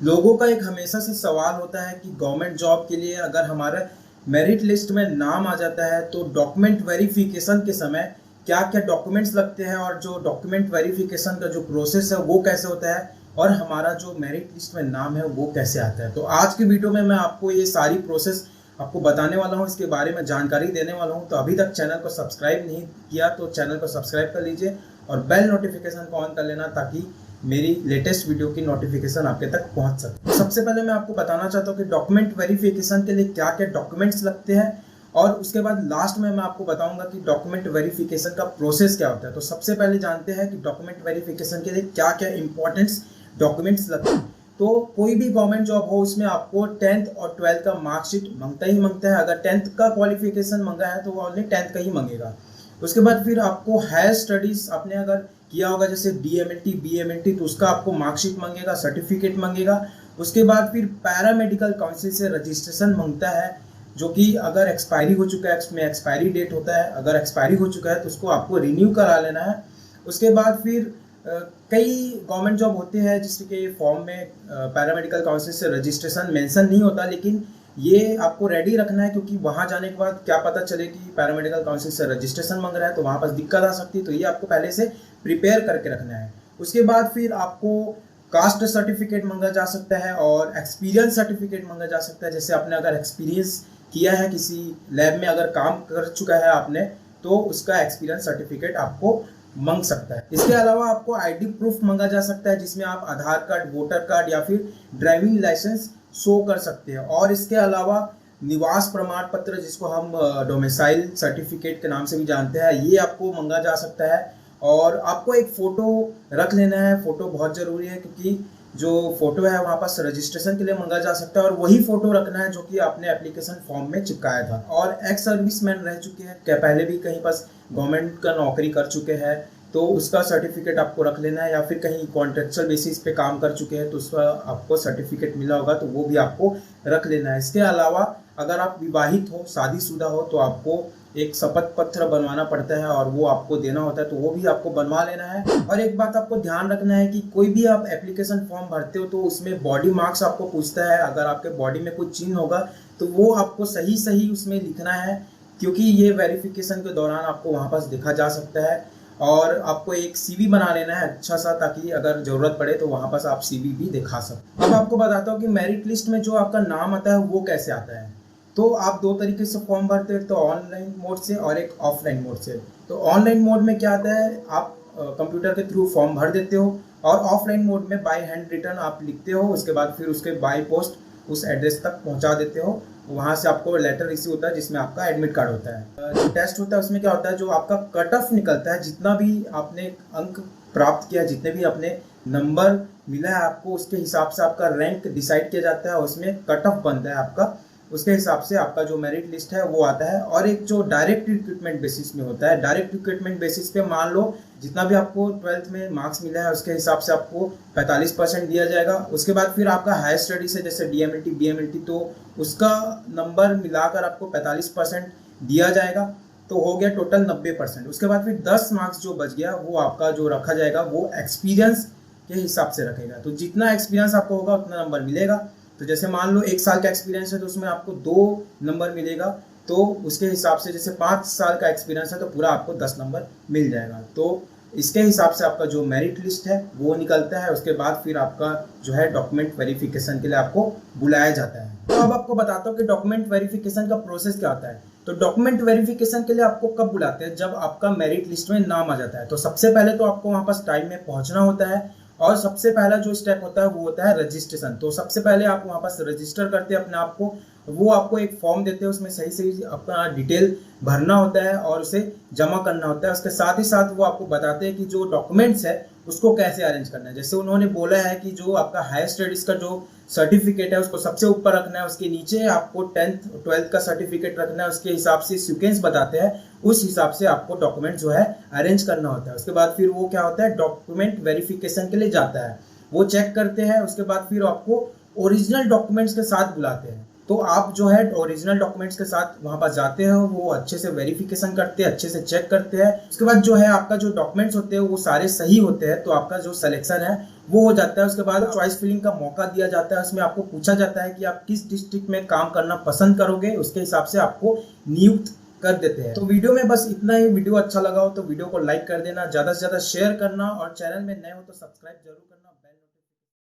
लोगों का एक हमेशा से सवाल होता है कि गवर्नमेंट जॉब के लिए अगर हमारा मेरिट लिस्ट में नाम आ जाता है तो डॉक्यूमेंट वेरिफिकेशन के समय क्या क्या डॉक्यूमेंट्स लगते हैं और जो डॉक्यूमेंट वेरिफिकेशन का जो प्रोसेस है वो कैसे होता है और हमारा जो मेरिट लिस्ट में नाम है वो कैसे आता है। तो आज की वीडियो में मैं आपको ये सारी प्रोसेस आपको बताने वाला हूँ, इसके बारे में जानकारी देने वाला हूँ। तो अभी तक चैनल को सब्सक्राइब नहीं किया तो चैनल को सब्सक्राइब कर लीजिए और बेल नोटिफिकेशन को ऑन कर लेना ताकि मेरी लेटेस्ट वीडियो की नोटिफिकेशन आपके तक पहुंच सके। तो सबसे पहले मैं आपको बताना चाहता हूं कि डॉक्यूमेंट वेरिफिकेशन के लिए क्या क्या डॉक्यूमेंट्स लगते हैं और उसके बाद लास्ट में मैं आपको बताऊंगा कि डॉक्यूमेंट वेरिफिकेशन का प्रोसेस क्या होता है। तो सबसे पहले जानते हैं कि डॉक्यूमेंट वेरिफिकेशन के लिए क्या क्या इंपॉर्टेंट डॉक्यूमेंट्स लगते हैं। तो कोई भी गवर्नमेंट जॉब हो उसमें आपको 10th और 12th का मार्कशीट मांगता ही मांगता है। अगर 10th का क्वालिफिकेशन मांगा है तो वो ओनली 10th का ही मांगेगा। उसके बाद फिर आपको हायर स्टडीज आपने अगर किया होगा जैसे DMLT BMLT तो उसका आपको मार्कशीट मांगेगा, सर्टिफिकेट मांगेगा। उसके बाद फिर पैरामेडिकल काउंसिल से रजिस्ट्रेशन मांगता है जो कि अगर एक्सपायरी हो चुका है उसमें एक्सपायरी डेट होता है, अगर एक्सपायरी हो चुका है तो उसको आपको रिन्यू करा लेना है। उसके बाद फिर कई गवर्नमेंट जॉब होते हैं जिसके फॉर्म में पैरामेडिकल काउंसिल से रजिस्ट्रेशन मेंशन नहीं होता, लेकिन ये आपको रेडी रखना है क्योंकि वहां जाने के बाद क्या पता चले कि पैरामेडिकल काउंसिल से रजिस्ट्रेशन मांग रहा है तो वहां पर दिक्कत आ सकती है। तो ये आपको पहले से प्रिपेयर करके रखना है। उसके बाद फिर आपको कास्ट सर्टिफिकेट मांगा जा सकता है और एक्सपीरियंस सर्टिफिकेट मांगा जा सकता है। जैसे आपने अगर एक्सपीरियंस किया है किसी लैब में, अगर काम कर चुका है आपने, तो उसका एक्सपीरियंस सर्टिफिकेट आपको मांग सकता है। इसके अलावा आपको आईडी प्रूफ मांगा जा सकता है जिसमें आप आधार कार्ड, वोटर कार्ड या फिर ड्राइविंग लाइसेंस शो कर सकते हैं। और इसके अलावा निवास प्रमाण पत्र जिसको हम डोमिसाइल सर्टिफिकेट के नाम से भी जानते हैं, ये आपको मांगा जा सकता है। और आपको एक फोटो रख लेना है। फोटो बहुत जरूरी है क्योंकि जो फोटो है वहाँ पास रजिस्ट्रेशन के लिए मांगा जा सकता है और वही फोटो रखना है जो कि आपने एप्लीकेशन फॉर्म में चिपकाया था। और एक्स सर्विसमैन रह चुके हैं, क्या पहले भी कहीं पास गवर्नमेंट का नौकरी कर चुके हैं तो उसका सर्टिफिकेट आपको रख लेना है, या फिर कहीं कॉन्ट्रेक्चुअल बेसिस पे काम कर चुके हैं तो उसका आपको सर्टिफिकेट मिला होगा तो वो भी आपको रख लेना है। इसके अलावा अगर आप विवाहित हो, शादीशुदा हो तो आपको एक शपथ पत्र बनवाना पड़ता है और वो आपको देना होता है तो वो भी आपको बनवा लेना है। और एक बात आपको ध्यान रखना है कि कोई भी आप एप्लीकेशन फॉर्म भरते हो तो उसमें बॉडी मार्क्स आपको पूछता है। अगर आपके बॉडी में कोई चिन्ह होगा तो वो आपको सही सही उसमें लिखना है क्योंकि ये वेरिफिकेशन के दौरान आपको वहाँ पास देखा जा सकता है। और आपको एक CV बना लेना है अच्छा सा, ताकि अगर जरूरत पड़े तो वहाँ पास आप CV भी दिखा सकते। अब आपको बताता हूँ कि मेरिट लिस्ट में जो आपका नाम आता है वो कैसे आता है। तो आप दो तरीके से फॉर्म भरते हैं, तो ऑनलाइन मोड से और एक ऑफलाइन मोड से। तो ऑनलाइन मोड में क्या आता है, आप कंप्यूटर के थ्रू फॉर्म भर देते हो और ऑफलाइन मोड में बाय हैंड रिटर्न आप लिखते हो। उसके बाद फिर उसके बाय पोस्ट उस एड्रेस तक पहुंचा देते हो। वहां से आपको लेटर रिसीव होता है जिसमें आपका एडमिट कार्ड होता है। जो टेस्ट होता है उसमें क्या होता है, जो आपका कट ऑफ निकलता है, जितना भी आपने अंक प्राप्त किया, जितने भी अपने नंबर मिला है आपको, उसके हिसाब से आपका रैंक डिसाइड किया जाता है। उसमें कट ऑफ बनता है आपका, उसके हिसाब से आपका जो मेरिट लिस्ट है वो आता है। और एक जो डायरेक्ट रिक्रूटमेंट बेसिस में होता है, डायरेक्ट रिक्रूटमेंट बेसिस पे मान लो जितना भी आपको 12th में मार्क्स मिला है उसके हिसाब से आपको 45% दिया जाएगा। उसके बाद फिर आपका हायर स्टडी से जैसे DMLT BMLT तो उसका नंबर मिलाकर आपको 45% दिया जाएगा, तो हो गया टोटल 90%। उसके बाद फिर 10 मार्क्स जो बच गया वो आपका जो रखा जाएगा वो एक्सपीरियंस के हिसाब से रखेगा। तो जितना एक्सपीरियंस आपको होगा उतना नंबर मिलेगा। तो जैसे मान लो 1 साल का एक्सपीरियंस है तो उसमें आपको 2 नंबर मिलेगा, तो उसके हिसाब से जैसे 5 साल का एक्सपीरियंस है तो पूरा आपको 10 नंबर मिल जाएगा। तो इसके हिसाब से आपका जो मेरिट लिस्ट है वो निकलता है। उसके बाद फिर आपका जो है डॉक्यूमेंट वेरिफिकेशन के लिए आपको बुलाया जाता है। तो अब आपको बताता हूँ कि डॉक्यूमेंट वेरिफिकेशन का प्रोसेस क्या होता है। तो डॉक्यूमेंट वेरिफिकेशन के लिए आपको कब बुलाते हैं, जब आपका मेरिट लिस्ट में नाम आ जाता है। तो सबसे पहले तो आपको वहाँ पास टाइम में पहुँचना होता है और सबसे पहला जो स्टेप होता है वो होता है रजिस्ट्रेशन। तो सबसे पहले आप वहाँ पास रजिस्टर करते हैं अपने आप को। वो आपको एक फॉर्म देते हैं, उसमें सही सही अपना डिटेल भरना होता है और उसे जमा करना होता है। उसके साथ ही साथ वो आपको बताते हैं कि जो डॉक्यूमेंट्स है उसको कैसे अरेंज करना है। जैसे उन्होंने बोला है कि जो आपका हायर स्टडीज का जो सर्टिफिकेट है उसको सबसे ऊपर रखना है, उसके नीचे आपको 10th 12th का सर्टिफिकेट रखना है। उसके हिसाब से सीक्वेंस बताते हैं, उस हिसाब से आपको डॉक्यूमेंट जो है अरेंज करना होता है। उसके बाद फिर वो क्या होता है, डॉक्यूमेंट वेरिफिकेशन के लिए जाता है, वो चेक करते हैं। उसके बाद फिर आपको ओरिजिनल डॉक्यूमेंट्स के साथ बुलाते हैं। तो आप जो है ओरिजिनल डॉक्यूमेंट्स के साथ वहां पर जाते हो, वो अच्छे से वेरिफिकेशन करते हैं, अच्छे से चेक करते हैं। उसके बाद जो है आपका जो डॉक्यूमेंट्स होते हैं वो सारे सही होते हैं, तो आपका जो सिलेक्शन है वो हो जाता है। उसके बाद चॉइस फिलिंग का मौका दिया जाता है। उसमें आपको पूछा जाता है कि आप किस डिस्ट्रिक्ट में काम करना पसंद करोगे, उसके हिसाब से आपको नियुक्त कर देते हैं। तो वीडियो में बस इतना ही। वीडियो अच्छा लगा हो तो वीडियो को लाइक कर देना, ज्यादा से ज्यादा शेयर करना, और चैनल में नए हो तो सब्सक्राइब जरूर करना।